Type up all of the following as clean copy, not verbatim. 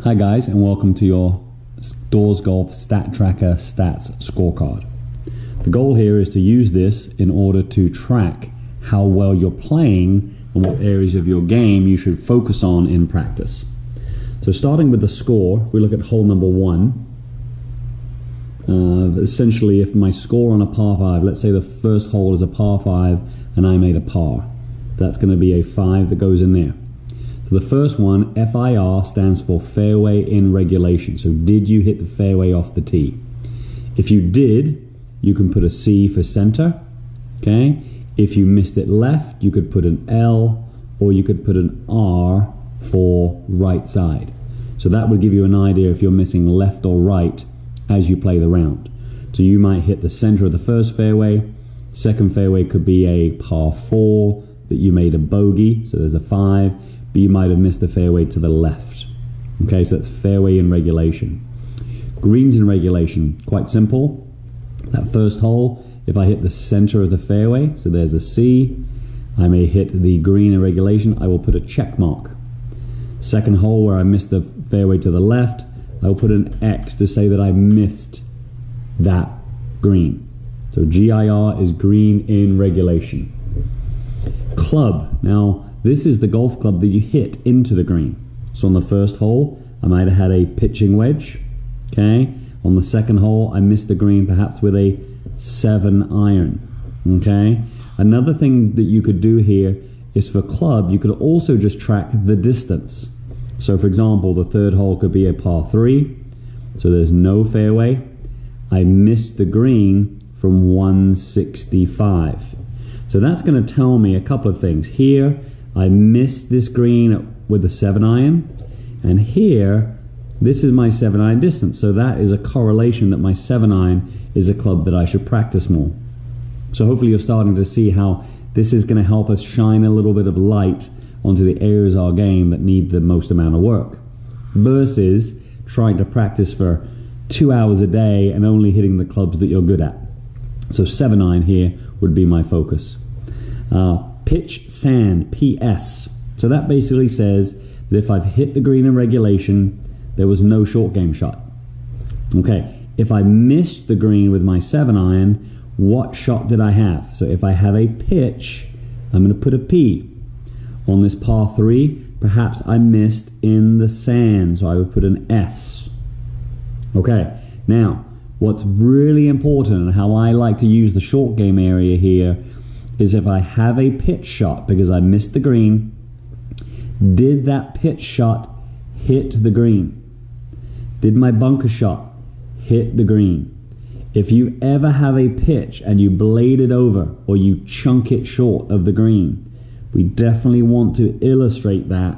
Hi guys, and welcome to your DawesGolf Stat Tracker Stats Scorecard. The goal here is to use this in order to track how well you're playing and what areas of your game you should focus on in practice. So starting with the score, we look at hole number 1. Essentially, if my score on a par 5, let's say the first hole is a par 5 and I made a par, that's going to be a 5 that goes in there. So the first one, FIR, stands for fairway in regulation. So did you hit the fairway off the tee? If you did, you can put a C for center. Okay. If you missed it left, you could put an L, or you could put an R for right side. So that would give you an idea if you're missing left or right as you play the round. So you might hit the center of the first fairway. Second fairway could be a par 4 that you made a bogey, so there's a 5. But you might have missed the fairway to the left. Okay, so that's fairway in regulation. Greens in regulation, quite simple. That first hole, if I hit the center of the fairway, so there's a C, I may hit the green in regulation, I will put a check mark. Second hole where I missed the fairway to the left, I will put an X to say that I missed that green. So GIR is green in regulation. Club, now this is the golf club that you hit into the green. So on the first hole, I might have had a pitching wedge. Okay. On the second hole, I missed the green perhaps with a 7 iron. Okay. Another thing that you could do here is for club, you could also just track the distance. So for example, the third hole could be a par 3. So there's no fairway. I missed the green from 165. So that's going to tell me a couple of things. Here, I missed this green with a 7 iron, and here, this is my 7 iron distance. So that is a correlation that my 7 iron is a club that I should practice more. So hopefully you're starting to see how this is going to help us shine a little bit of light onto the areas of our game that need the most amount of work, versus trying to practice for 2 hours a day and only hitting the clubs that you're good at. So 7 iron here would be my focus. Pitch sand, PS. So that basically says that if I've hit the green in regulation, there was no short game shot. Okay, if I missed the green with my 7 iron, what shot did I have? So if I have a pitch, I'm going to put a P. On this par 3, perhaps I missed in the sand, so I would put an S. Okay, now what's really important and how I like to use the short game area here is if I have a pitch shot because I missed the green, did that pitch shot hit the green? Did my bunker shot hit the green? If you ever have a pitch and you blade it over or you chunk it short of the green, we definitely want to illustrate that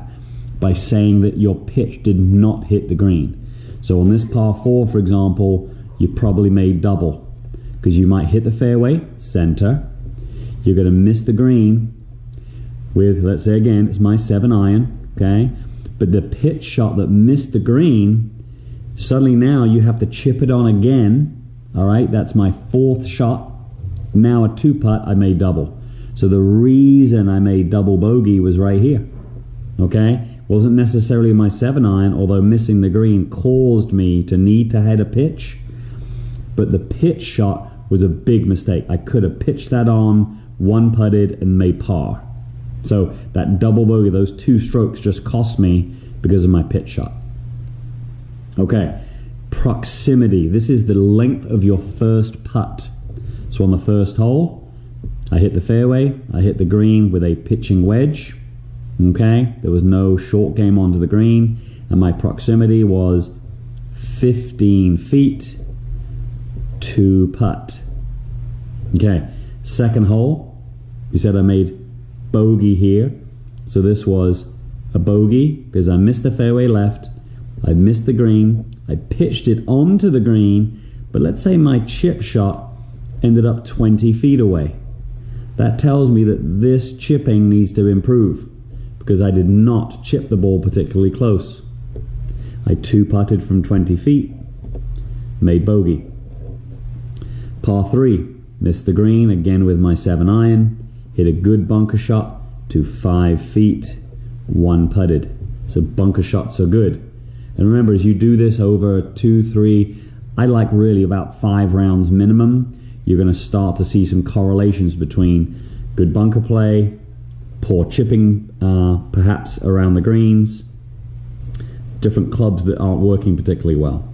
by saying that your pitch did not hit the green. So on this par 4, for example, you probably made double because you might hit the fairway, center. You're going to miss the green with, let's say again, it's my 7 iron, okay? But the pitch shot that missed the green, suddenly now you have to chip it on again, all right? That's my 4th shot. Now a 2-putt, I made double. So the reason I made double bogey was right here, okay? Wasn't necessarily my 7 iron, although missing the green caused me to need to head a pitch. But the pitch shot was a big mistake. I could have pitched that on, 1-putted, and made par. So that double bogey, those 2 strokes just cost me because of my pitch shot. Okay, proximity. This is the length of your first putt. So on the first hole, I hit the fairway, I hit the green with a pitching wedge. Okay, there was no short game onto the green, and my proximity was 15 feet to putt. Okay, second hole, we said I made bogey here. So this was a bogey because I missed the fairway left, I missed the green, I pitched it onto the green, but let's say my chip shot ended up 20 feet away. That tells me that this chipping needs to improve because I did not chip the ball particularly close. I 2-putted from 20 feet, made bogey. Par 3, missed the green again with my 7 iron, hit a good bunker shot to 5 feet, 1-putted. So bunker shots are good. And remember, as you do this over 2, 3, I like really about 5 rounds minimum, you're going to start to see some correlations between good bunker play, poor chipping, perhaps around the greens, different clubs that aren't working particularly well.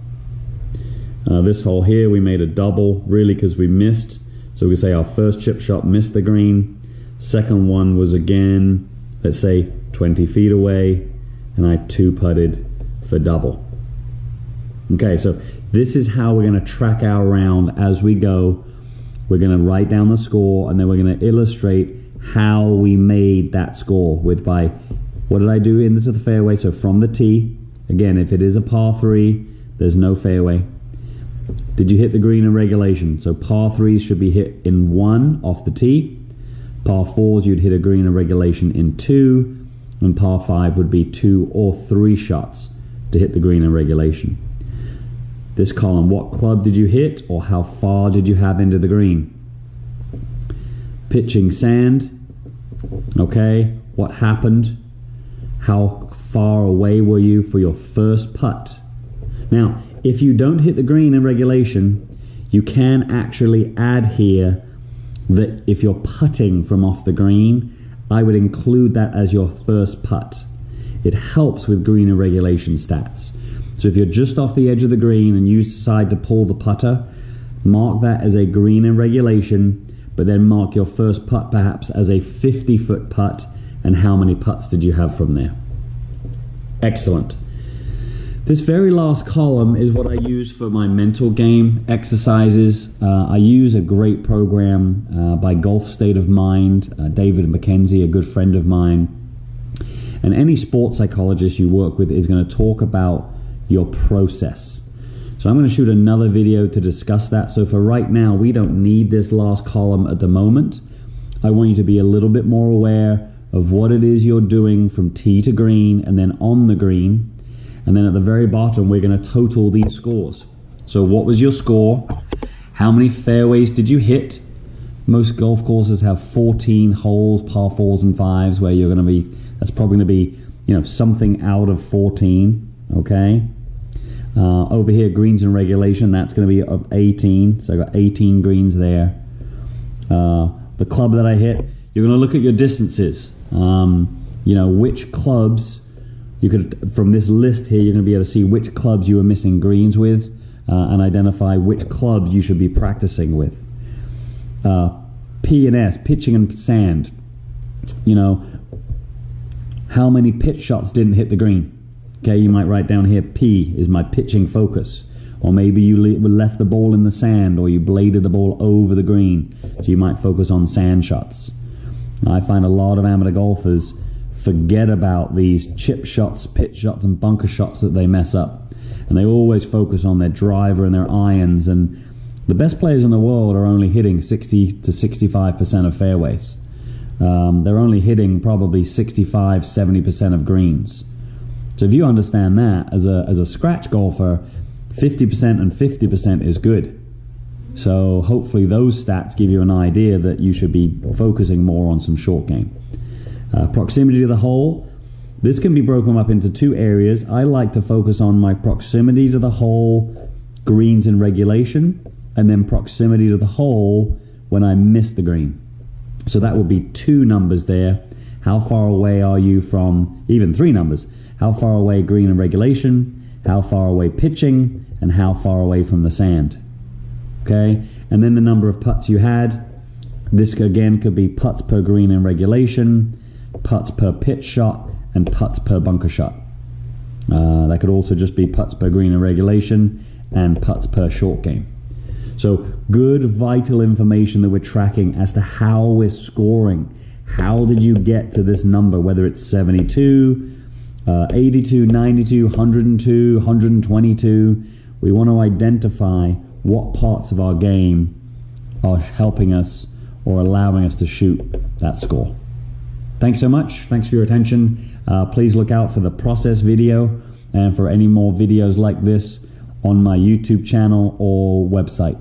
This hole here, we made a double, really because we missed. So we say our first chip shot missed the green. Second one was again, let's say 20 feet away, and I 2-putted for double. Okay, so this is how we're going to track our round as we go. We're going to write down the score, and then we're going to illustrate how we made that score with by, what did I do into the fairway? So from the tee, again, if it is a par 3, there's no fairway. Did you hit the green in regulation? So par 3s should be hit in 1 off the tee. Par 4s, you'd hit a green in regulation in 2. And par 5 would be 2 or 3 shots to hit the green in regulation. This column, what club did you hit, or how far did you have into the green? Pitching sand, okay, what happened? How far away were you for your first putt? Now, if you don't hit the green in regulation, you can actually add here that if you're putting from off the green, I would include that as your first putt. It helps with green and regulation stats. So if you're just off the edge of the green and you decide to pull the putter, mark that as a green in regulation, but then mark your first putt perhaps as a 50-foot putt, and how many putts did you have from there. Excellent. This very last column is what I use for my mental game exercises. I use a great program by Golf State of Mind, David McKenzie, a good friend of mine. And any sports psychologist you work with is going to talk about your process. So I'm going to shoot another video to discuss that. So for right now, we don't need this last column at the moment. I want you to be a little bit more aware of what it is you're doing from tee to green and then on the green. And then at the very bottom, we're going to total these scores. So what was your score? How many fairways did you hit? Most golf courses have 14 holes, par 4s and 5s, where you're going to be, that's probably going to be, something out of 14, okay? Over here, greens in regulation, that's going to be of 18. So I got 18 greens there. The club that I hit, you're going to look at your distances. Which clubs, you could, from this list here, you're going to be able to see which clubs you were missing greens with, and identify which clubs you should be practicing with. P&S, pitching and sand. How many pitch shots didn't hit the green? Okay, you might write down here, P is my pitching focus. Or maybe you left the ball in the sand, or you bladed the ball over the green. So you might focus on sand shots. I find a lot of amateur golfers forget about these chip shots, pitch shots, and bunker shots that they mess up. And they always focus on their driver and their irons. And the best players in the world are only hitting 60 to 65% of fairways. They're only hitting probably 65, 70% of greens. So if you understand that, as a scratch golfer, 50% and 50% is good. So hopefully those stats give you an idea that you should be focusing more on some short game. Proximity to the hole. This can be broken up into 2 areas. I like to focus on my proximity to the hole, greens in regulation, and then proximity to the hole when I miss the green. So that would be 2 numbers there. How far away are you from, even 3 numbers. How far away green in regulation, how far away pitching, and how far away from the sand. Okay, and then the number of putts you had. This again could be putts per green in regulation, putts per pitch shot, and putts per bunker shot. That could also just be putts per green in regulation and putts per short game. So good vital information that we're tracking as to how we're scoring. How did you get to this number, whether it's 72, 82, 92, 102, 122. We want to identify what parts of our game are helping us or allowing us to shoot that score. Thanks so much. Thanks for your attention. Please look out for the process video and for any more videos like this on my YouTube channel or website.